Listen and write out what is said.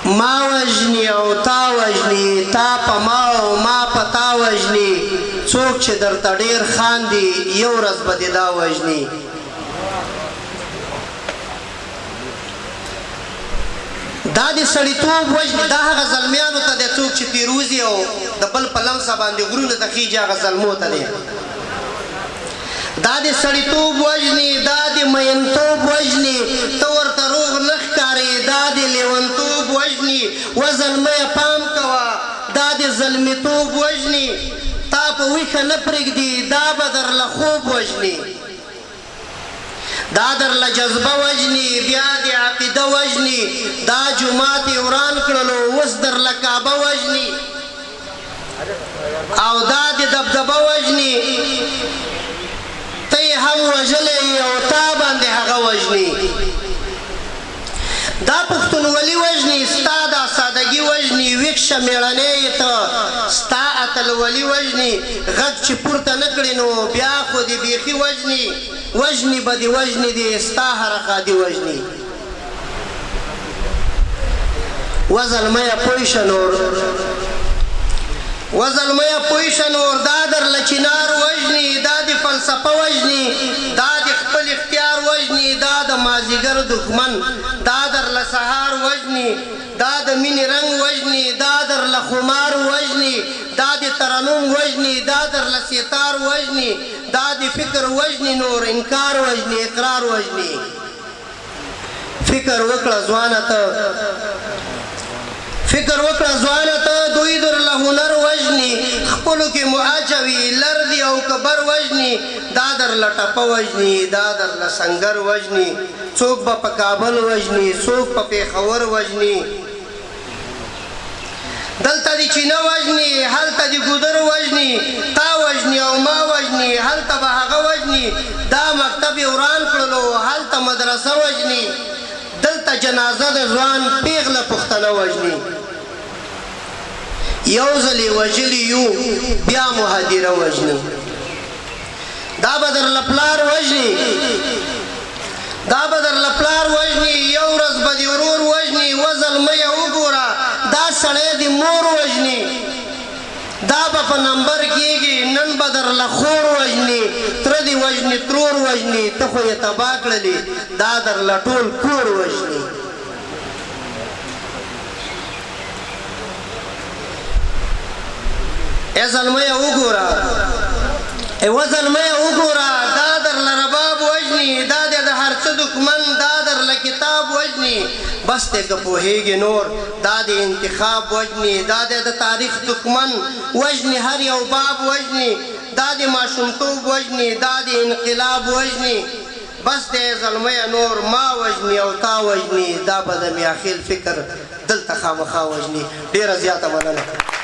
ما وجني او تا وجني تا په ما او ما په تا وجني څوک چې درته ډېر خاندي یو ورځ به دې دا وجني دا د سړیتوب وجني دا هغه زلمیانو ته دی څوک چې تیروزي او د بل په لمسه باندې غرونه ته خیږي هغه زلمو ته دی دا د سړیتوب وجني دا د مینتوب وجني ته ورته روغ نه ښکارې دا د لیونتوب وجني وزلمیه پام کوه دا د زلمیتوب وجني تا په ویښه نه پرېږدي دا به درله خوب وجني دا درله جذبه وجني بیا د عقیده وجني دا جومات یې وران کړلو اوس درله کعبه وجني او دا د دبدبه وجني ته یې هم وژلی او تا باندې هغه وژني دا پښتونولي وژني ستا دا سادګي وژني ویښشه مېړنی یې ته ستا اتلولي وژني غږ چې پورته نه کړې نو بیا خو دې بیخي وژني وژني به دې وژني دې ستا هره خادي وژني وزلمیه پوه شه نور وزلمیه پوه شه نور دا درله چنار وژني دا د فلسفه وژني دا د خپل اختیار وژني دا د مازدیګر دښمن دا درله سهار وژني دا د مینې رنګ وژني دا درله خمار وژني دا د ترنم وژني دا درله ستار وژني دا د فکر وژني نور انکار وژني اقرار وژني فکر وکړه ځوانه ته فکر وکړه ځوانه ته دوی درله هنر وژني خپلو کې مو اچوي لردي او کبر وژني دا درله ټپه وژني دا درله سنګر وژني څوک به په کابل وژني څوک په پېښور وژني دلته دې چینه وژني هلته دې ګودر وژني تا وژني او ما وژني هلته به هغه وژني دا مکتب یې وران کړلو هلته مدرسه وژني دلته جنازه د ځوان پیغله پښتنه وژني یو ځل یې وژلي یو بیا مهاجره وژني دا به درله پلار وژني دا به درله پلار وژني یو ورځ به دې ورور وژني وزلمیه وګوره دا سړی دې مور وژني دا به په نمبر کېږي نن به درله خور وژني تره دې وژني ترور وژني ته خو یې تباه کړلې دا درله ټول کور وژني ای زلمیه وګوره ای وزلمیه وګوره دا درله رباب وژني دا دې د هر څه دښمن دا درله کتاب وژني بس دی که پوهیږي نور دا د انتخاب وژني دا د تاریخ دښمن وژني هر یو باب وژني دا د ماشومتوب وژني دا د انقلاب وژني بس دی زلمیه نور ما وژني او تا وژني دا به د میاخیل فکر دلته خامخا وژني ډېره زیاته مننه